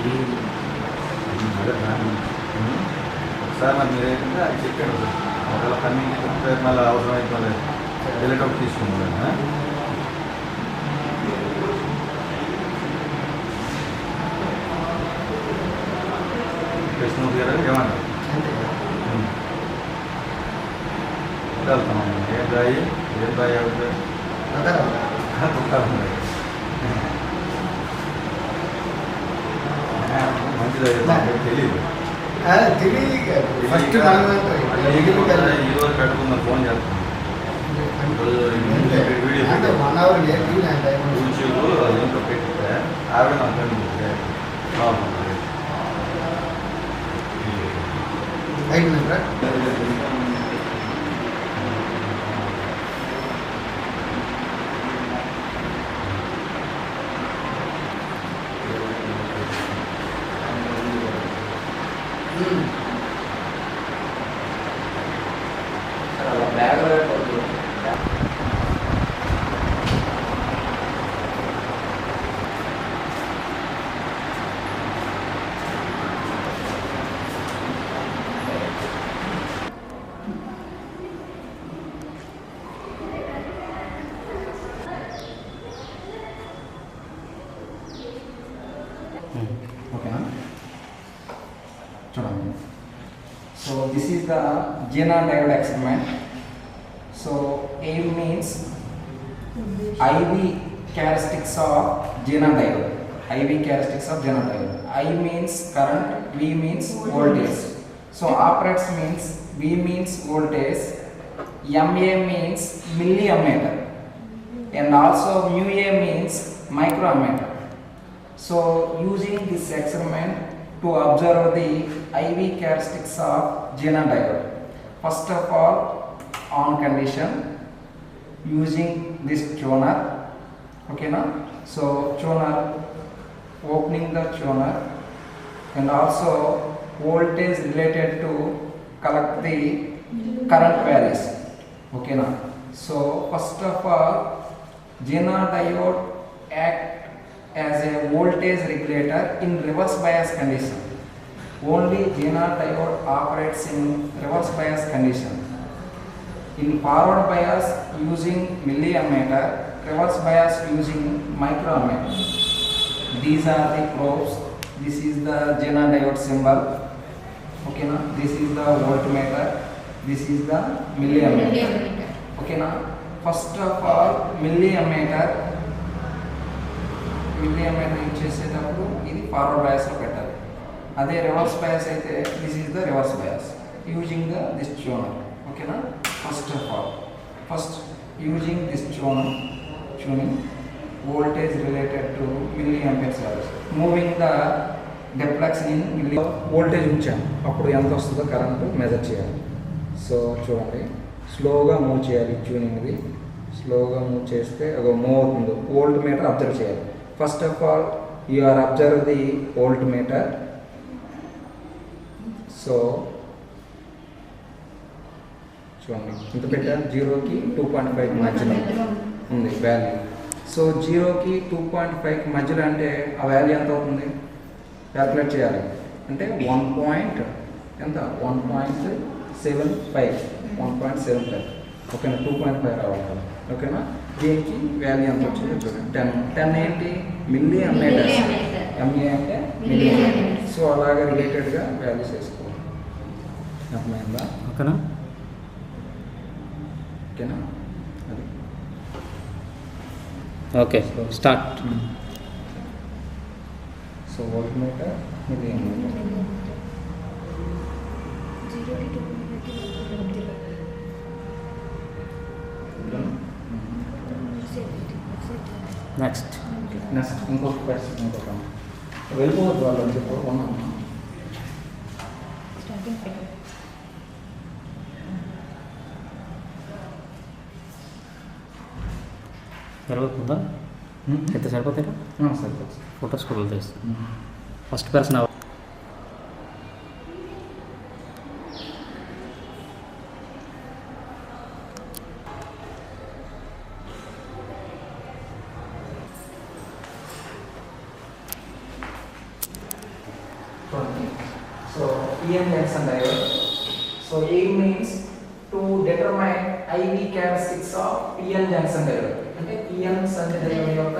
అదే దాన్ని ఒకసారి మరి మీరు ఏంటంటే అది చెప్పాడు సార్ ఒకవేళ కన్నింగ్ చెప్తే మళ్ళీ అవసరమైతే మళ్ళీ వెళ్ళేటప్పుడు తీసుకున్నాను కృష్ణమూర్తి గారు ఏమన్నా వెళ్తాం ఏ దాయి అవుతుంది మంచిది తెలియదు ఈరోజు పెట్టుకుందాం ఫోన్ చేస్తాం వీడియో యూట్యూబ్ ఇంట్లో పెట్టితే ఆవిడ నాకు So this is the Zener diode experiment. So A means IV characteristics of Zener diode. IV characteristics of Zener diode. I means current, V means voltage. So operates means V means voltage, MA means milliammeter, and also mu A means microammeter. So using this experiment to observe the IV characteristics of Zener diode. First of all, on condition using this tuner, okay na? So tuner, opening the tuner, and also voltage related to collect the current values, okay na? So first of all, Zener diode act as a voltage regulator in reverse bias condition. Only Zener diode operates in reverse bias condition. In forward bias using milliammeter, reverse bias using microammeter. These are the probes. This is the Zener diode symbol. Okay na? This is the voltmeter. This is the milliammeter. Okay na? First of all, milliammeter use చేసేటప్పుడు ఇది forward బయాస్లో పెట్టాలి. అదే reverse bias అయితే this is the reverse bias using the this tuner. ఓకేనా? First of all using this tuning voltage related to milliampere hours. Moving the duplex in milli voltage ఉంచాను, అప్పుడు ఎంత వస్తుందో కరెంటు మెజర్ చేయాలి. సో చూడండి, స్లోగా move చేయాలి. ట్యూనింగ్ది స్లోగా మూవ్ చేస్తే అది మూవ్ అవుతుంది. వోల్ట్ మీటర్ అబ్జర్వ్ చేయాలి. First of all you are observe the volt meter. So చూడండి, ఇంత పెట్టాను, 0కి 2.5 మధ్యలో ఉంది వాల్యూ. సో 0కి 2.5 మధ్యలో అంటే ఆ వాల్యూ ఎంత అవుతుంది క్యాల్కులేట్ చేయాలి. అంటే 1.75 ఓకేనా, 2.5 రావాలి కదా. ఓకేనా, దీనికి వాల్యూ ఎంత వచ్చిందో చూడండి. 10 ఏంటి, మిల్లీ అమ్మేటర్స్, ఎంఏ అంటే మిల్లీ. సో అలాగే రిలేటెడ్గా వాల్యూస్ వేసుకోవాలి. అర్థమైందా? ఓకేనా? ఓకేనా, అది okay, start. So volt meter milli ammeter. Next ఇంకొక క్వశ్చన్, ఇంకొక వెళ్ళిపోవద్దు వాళ్ళు అని చెప్పి ఉన్నాను. జరుగుతుందా? అయితే సరిపోతారా? సరిపోతుంది. ఫొటోస్ కూడా తీస్తాను. First person 20. So PN junction diode. So aim means to determine IV characteristics of PN junction diode. అంటే PN junction diode యొక్క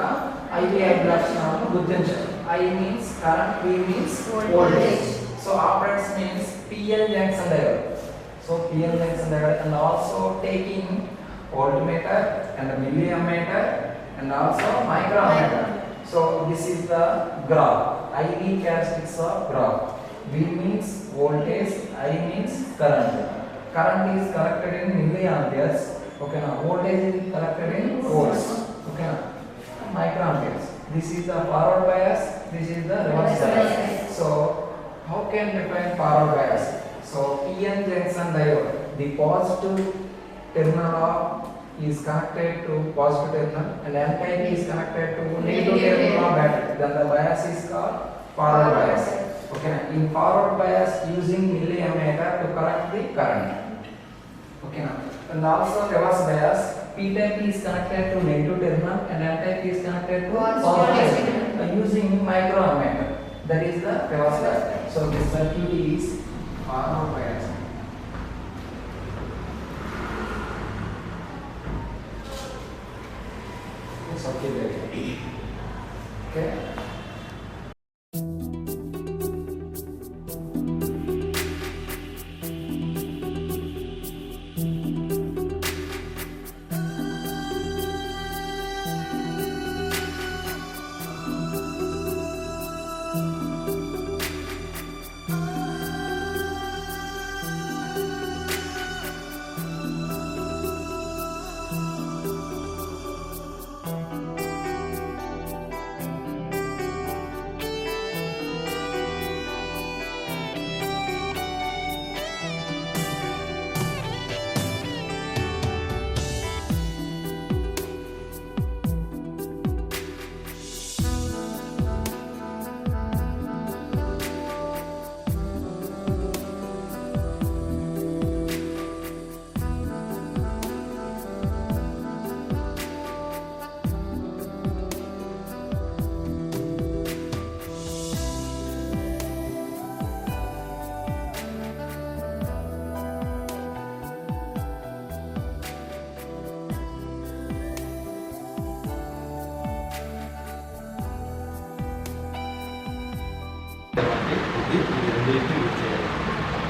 IV లక్షణాలను గుర్తించాలి. I means current, P means voltage. So operates means PN junction diode. So PN junction diode, and also taking voltmeter and milliammeter and also micrometer. So this is the graph. IV characteristics of graph. V means voltage, I means current. Current is collected in milliamperes. Okay, now voltage is collected in volts. Okay, now microamperes. This is the forward bias. This is the reverse bias. So how can define forward bias? So PN junction diode, the positive terminal of is connected to positive terminal and N type is connected to negative terminal of battery. Then the bias is called forward bias. Okay, in forward bias using milliammeter to correct the current. Okay, now and also reverse bias, P type is connected to negative terminal and N type is connected to positive terminal using microammeter. That is the reverse bias. So this circuit is forward bias. Circuit diagram. Okay.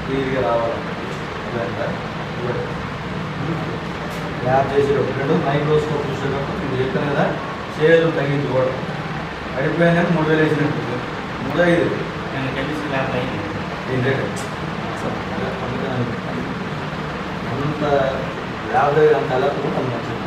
క్లియర్గా రావాలి. Lab చేసేటప్పుడు microscope చూసేటప్పుడు మీరు చెప్పాను కదా, షేర్లు తగ్గించుకోవడం అయిపోయిందని 3000 వేసినట్టు 35 నేను కెమిస్ట్రీ ల్యాబ్ అయింది. అంత ల్యాబ్ దగ్గర అంత వెళ్ళకపోతే అంత మంచిది.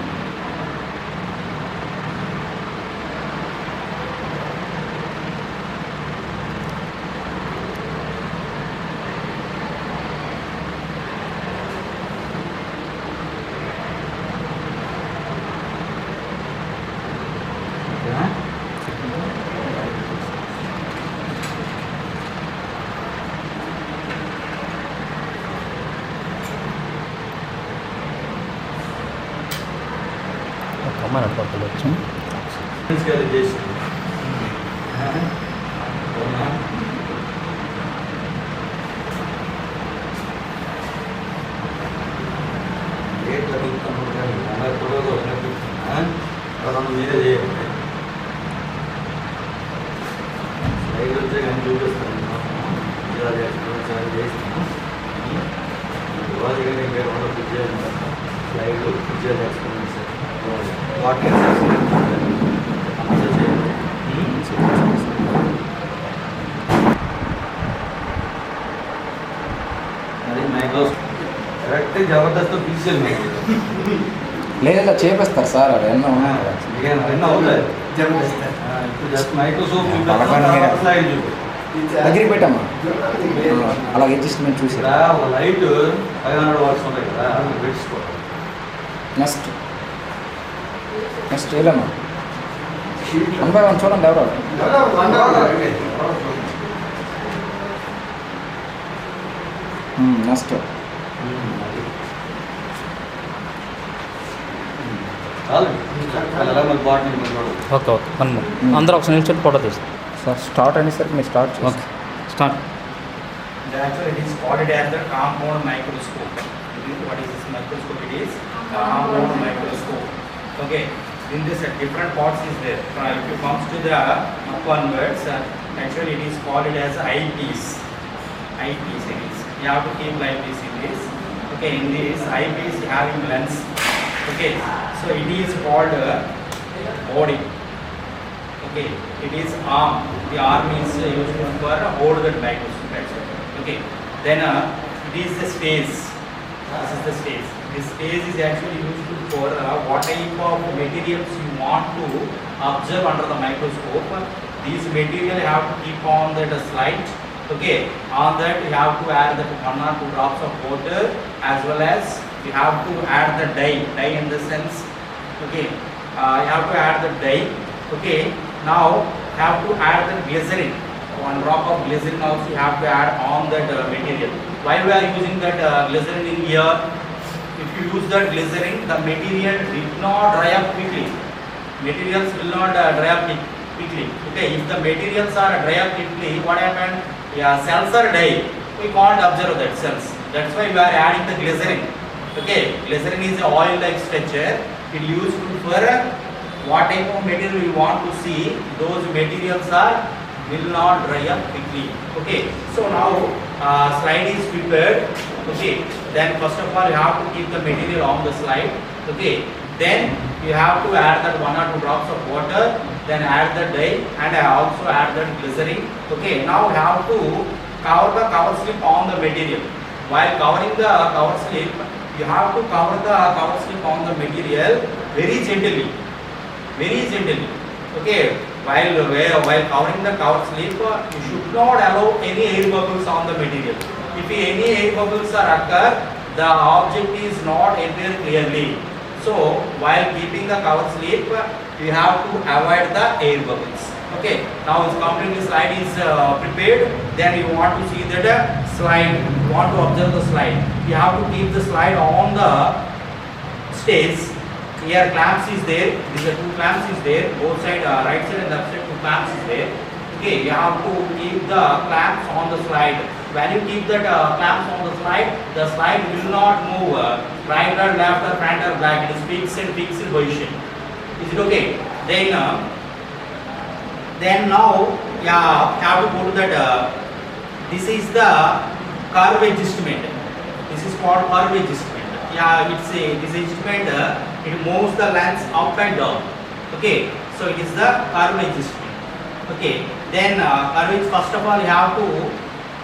కమ్మని అట్టుకోవచ్చు. చేసి రేట్లు అడుగుతున్నాను అలా కూడా మీరే చేయండి. స్లైడ్ వచ్చే కానీ చూపిస్తాను ఇలా చేస్తాను సార్ చేస్తాను రోజు కానీ ఇంకా రెండు పిక్చర్ స్లైడ్ పిక్చర్ చేస్తున్నాను సార్ వాటర్ అది మైక్రోస్కోప్ కరెక్ట్ జబర్దస్త్ పిక్చర్ లేదా చేపిస్తారు సార్ అది ఎన్నో అవుతుంది ఇప్పుడు జస్ట్ మైక్రోస్కోప్ స్లైడ్ చూపు దగ్గర పెట్టమ్మా అలా అడ్జస్ట్మెంట్ చూసి ఇక్కడ ఒక లైట్ 500 వాట్స్ ఉంటాయి కదా అది పెట్టుకో. నెక్స్ట్ వెళ్ళమ్మా 1 by 1 చూడండి ఎవరో నెక్స్ట్ ఓకే ఓకే అందరూ ఒకసారి నిల్చొని ఫోటో తీస్తాం. సార్ స్టార్ట్ అనేసరికి మీరు start okay start. And actually it is called it as the compound microscope. What is this microscope? It is compound microscope. Okay. In this different parts is there. If you comes to the up onwards, actually it is called it as eyepiece. Eyepiece it is. You have to keep eyepiece in this. Okay, in this eyepiece having lens. Okay, so it is called body. Okay, it is arm. The arm is used for hold that microscope. Actually. Okay, then it is the stage. This is the stage. This stage is actually used for what type of materials you want to observe under the microscope. These material have to keep on that slide. Okay, on that you have to add that 1 or 2 drops of water, as well as you have to add the dye. Dye in the sense, okay, you have to add the dye. Okay, now you have to add the glycerin. 1 drop of glycerin also you have to add on that material. Why we are using that glycerin in here? If you use that glycerin, the material will not dry up quickly. Materials will not dry up quickly. Okay, if the materials are dry up quickly, what happens? Yeah, cells are dying. We can't observe that cells. That's why we are adding the glycerin. Okay, glycerin is an oil-like structure. It is used for what type of material we want to see. Those materials will not dry up quickly. Okay, so now slide is prepared. Okay, then first of all you have to keep the material on the slide. Okay, then you have to add that 1 or 2 drops of water, then add the dye, and also add that glycerin. Okay, now you have to cover the cover slip on the material. While covering the cover slip, you have to cover the cover slip on the material very gently. Very gently. Okay, while covering the cover slip, you should not allow any air bubbles on the material. If any air bubbles are occur, the object is not appear clearly. So while keeping the cover slip, you have to avoid the air bubbles. Okay, now it's completely slide is prepared. Then you want to see that slide. You want to observe the slide. You have to keep the slide on the stage. Here clamps is there. These are 2 clamps is there. Both side, right side and left side 2 clamps is there. Okay, you have to keep the clamps on the slide. When you keep that clamps on the slide will not move right or left or front or back. It is fixed position. Is it okay? Then now yeah, you have to go to that. This is the curve adjustment. This is called curve adjustment. Yeah, it's this instrument. It moves the lens up and down. Okay, so it is the curve adjustment. Okay, then curve, first of all you have to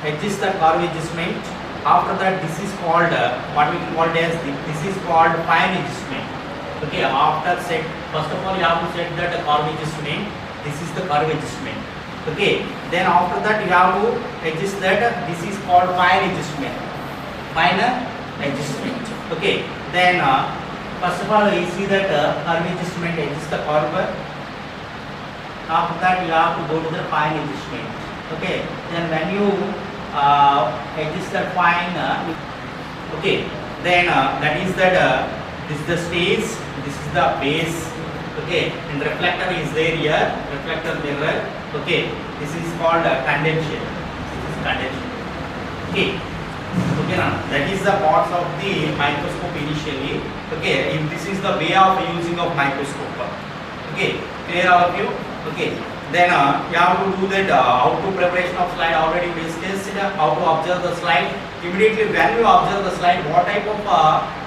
adjust the curve adjustment. After that, this is called what we call as this is called fine adjustment. Okay, after set, first of all you have to set that curve adjustment. This is the curve adjustment. Okay, then after that you have to adjust that. This is called fine adjustment. Fine adjustment. Okay, then first of all you see that curve adjustment, adjust the curve. After that you have to go to the fine adjustment. Okay, then when you adjust the fine, okay, then that is that this is the stage, this is the base. Okay, and reflector is there here, reflector mirror. Okay, this is called condenser. This is condenser. Okay, okay, now that is the parts of the microscope initially. Okay, if this is the way of using of microscope. Okay, clear all of you? Okay, then you have to do that how to preparation of slide already we discussed, how to observe the slide. Immediately when you observe the slide, what type of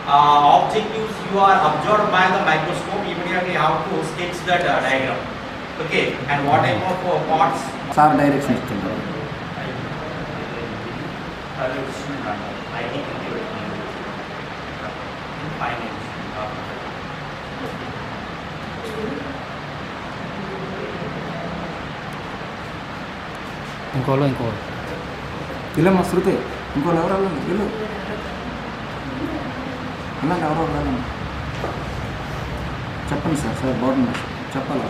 objectives you are observed by the microscope, immediately you have to sketch that diagram. Okay, and what type of parts. Sir direction ఇస్తున్నారు. ఇంకోలో ఇల్లమ్మ శృతి ఇంకోళ్ళు ఎవరు వెళ్ళండి వెళ్ళు వెళ్ళండి ఎవరో వెళ్ళండి చెప్పండి sir బాగుంది చెప్పాలా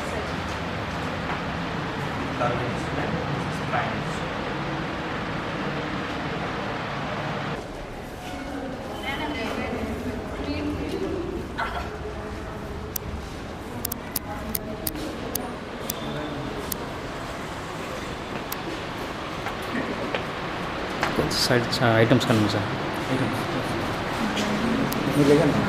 సైడ్ ఐటమ్స్ కన్నా సార్ మీరు లేదండి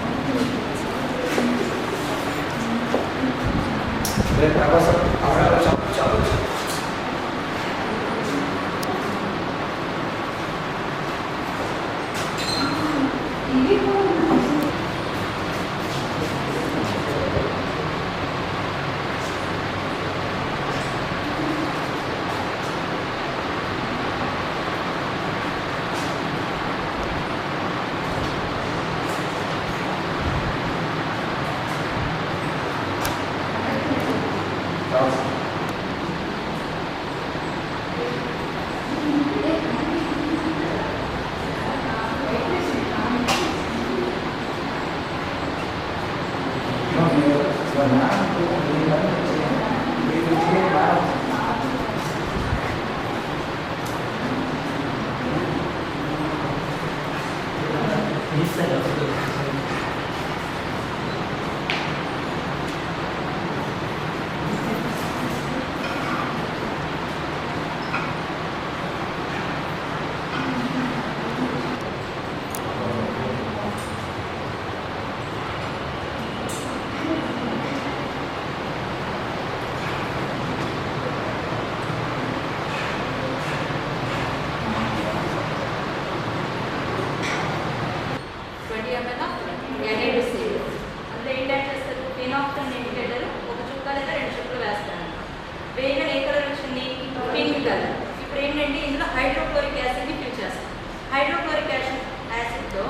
హైడ్రోక్లోరిక్ యాసిడ్ని ఫిల్ చేస్తాం. హైడ్రోక్లోరిక్ యాసిడ్తో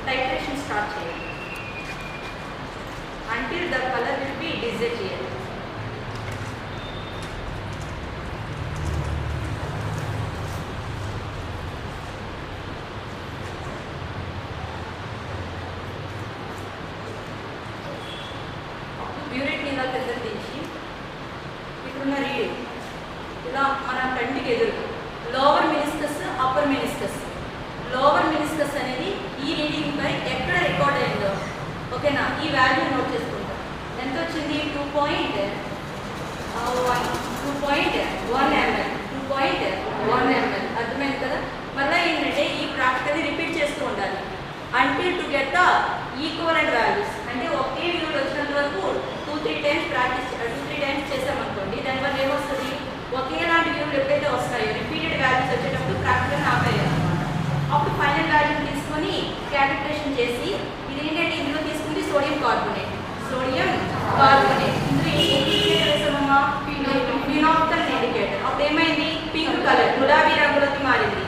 టైట్రేషన్ స్టార్ట్ చేయాలి until the color will be disappear. Burette ఇలా పెద్ద తీసి ఇప్పుడున్న రీడ్ ఇలా మన కంటికి ఎదురు lower meniscus upper meniscus. Lower meniscus అనేది ఈ రీడింగ్ పై ఎక్కడ రికార్డ్ అయిందో ఓకేనా ఈ వాల్యూ నోట్ చేసుకుంటాం. ఎంత వచ్చింది 2.1 ml. అర్థమైంది కదా. మళ్ళీ ఏంటంటే ఈ ప్రాక్టికల్లీ రిపీట్ చేస్తూ ఉండాలి until to get the equivalent values. అంటే ఒకే వ్యూలు వచ్చినంత వరకు 2-3 టైమ్స్ ప్రాక్టీస్ 2-3 టైమ్స్ చేసామనుకోండి దానివల్ల ఏమొస్తుంది ఒకేలాంటి వ్యూలు ఎప్పుడైతే వస్తాయో రిపీటెడ్ వాల్యూస్ వచ్చేటప్పుడు ప్రాక్టికల్ ఆపేయాలి అనమాట. అప్పుడు ఫైనల్ వాల్యూని తీసుకొని క్యాలిక్యులేషన్ చేసి ఇది ఏంటంటే ఇందులో తీసుకుంది సోడియం కార్బోనేట్. ఇందులో ఇండికేటర్ వేసామమ్మా ఫినాప్థల్ ఇండికేటర్. అప్పుడు ఏమైంది పింక్ కలర్ గులాబీ రంగులోకి మారింది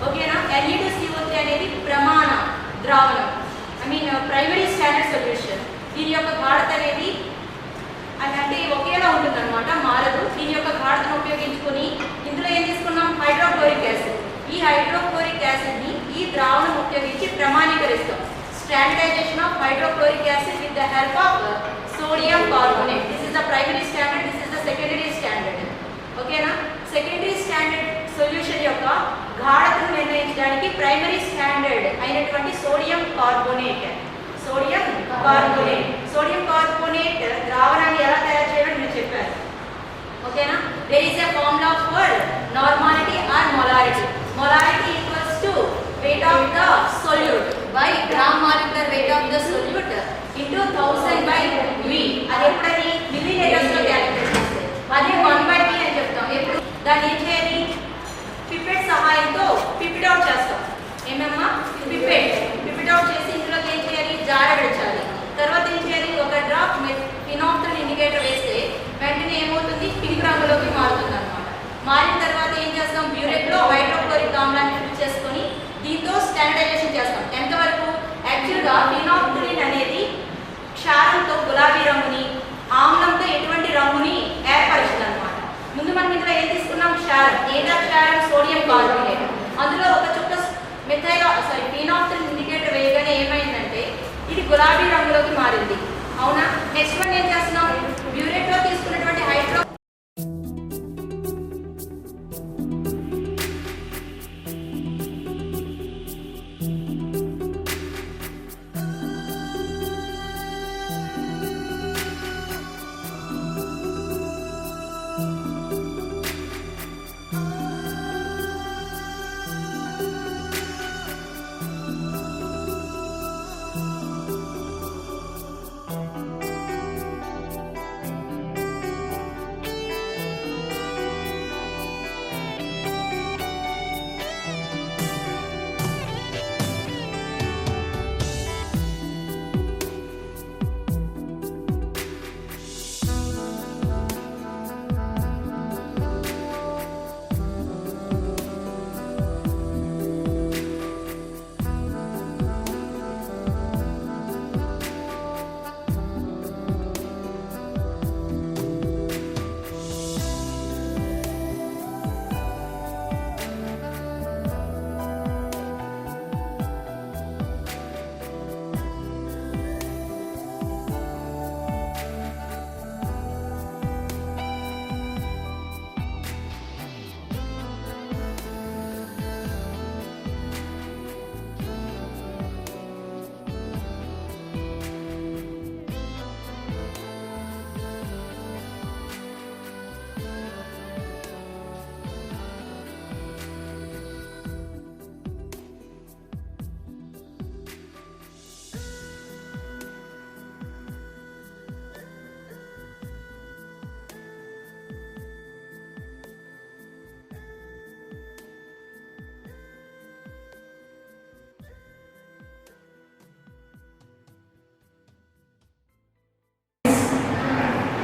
ఓకేనా. Na2CO3 అనేది ప్రమాణ ద్రావణం ప్రైమరీ స్టాండర్డ్ సొల్యూషన్. దీని యొక్క గాఢత అనేది అంటే ఒకేలా ఉంటుంది అనమాట మారదు. దీని యొక్క గాఢతను ఉపయోగించుకొని ఇందులో ఏం తీసుకున్నాం హైడ్రోక్లోరిక్ యాసిడ్. ఈ హైడ్రోక్లోరిక్ యాసిడ్ని ఈ ద్రావణం ఉపయోగించి ప్రమాణీకరిస్తాం. Standardisation of hydrochloric acid with the help of sodium carbonate. This is the primary standard, this is the secondary standard ఓకేనా. సెకండరీ స్టాండర్డ్ సొల్యూషన్ యొక్క గాఢతను నిర్ణయించడానికి ప్రైమరీ స్టాండర్డ్ అయినటువంటి సోడియం కార్బోనేట్ ద్రావణాన్ని ఎలా తయారు చేయాలని నేను చెప్పాను ఓకేనా. There is a formula for normality or molarity. Molarity equals to weight of the solute by gram molecular weight of the solute into 1000 by V. అది ఎప్పుడని మిల్లీలీటర్స్ లో క్యాలిక్యులేట్ చేస్తే అదే 1/V అని చెప్తాం. ఎప్పుడు దాన్ని ఏం చేయాలి పిపెట్ సహాయంతో పిపిట్ అవుట్ చేస్తాం. ఏమమ్మా పిపిట్ అవుట్ చేసి ఇందులోకి ఏం చేయాలి జార విడచాలి. తర్వాత ఏం చేయాలి ఒక డ్రాప్ ఫినాప్థల్ ఇండికేటర్ వేస్తే వెంటనే ఏమవుతుంది పింక్ రంగులోకి మారుతుంది అనమాట. మారిన తర్వాత ఏం చేస్తాం బ్యూరెట్లో హైడ్రోక్లోరిక్ ఆమ్లాన్ని ఫిల్ చేసుకొని దీంతో స్టాండర్డైజేషన్ చేస్తాం. ఎంతవరకు యాక్చువల్గా ఫినాప్థలిన్ అనేది క్షారంతో గులాబీ రంగుని ఆమ్లంతో ఎటువంటి రంగుని ఏర్పరిచింది అనమాట. ముందు మనం ఇందులో ఏం తీసుకున్నాం క్షారం. ఏదా క్షారం సోడియం కార్బోనేట్. అందులో ఒక చుక్క ఫినాప్థలిన్ ఇండికేటర్ వేయగానే ఏమైందంటే ఇది గులాబీ రంగులోకి మారింది అవునా. నెక్స్ట్ వన్ ఏం చేస్తున్నాం బ్యూరెట్లో తీసుకున్నటువంటి hydro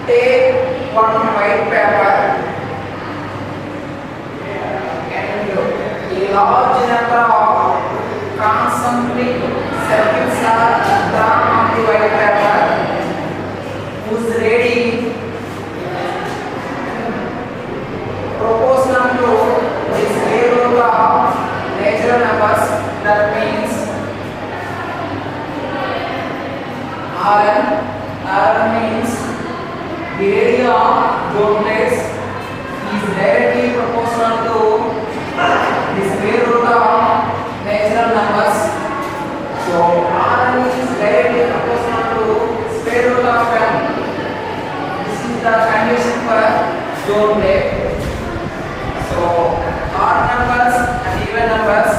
take one white paper and a large number of concentric circles are drawn on the white paper whose radius proportional to the square root of natural numbers. That means Rn means the area of zone place is directly proportional to the square root of natural numbers. So Rn is directly proportional to square root of n. This is the condition for zone place. So odd numbers and even numbers,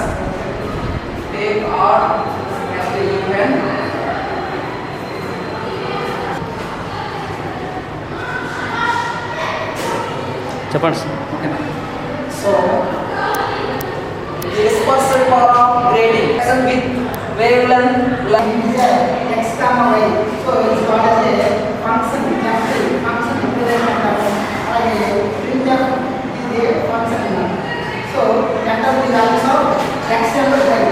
take odd and the even. చెప్పండి sir. So the dispersal power of grading with wavelength x comma y. So it's called as a function equivalent of అలాగే printf is a function. So enter the values of x and y.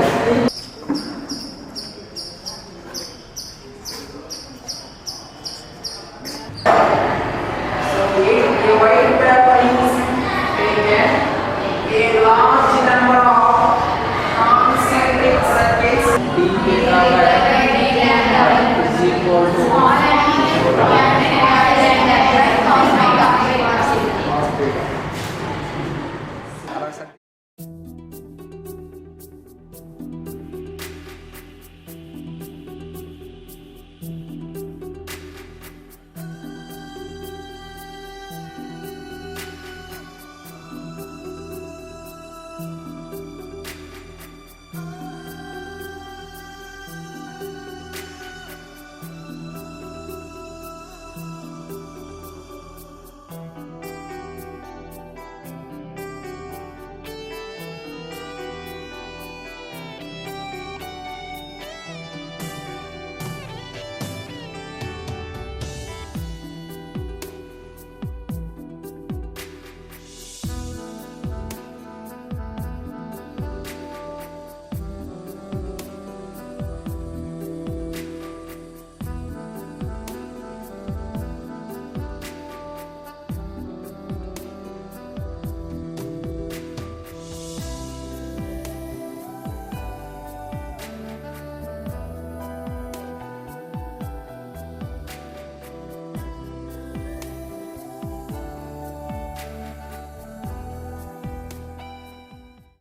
So a white paper is taken, a large number of concentric circles d beta is equal to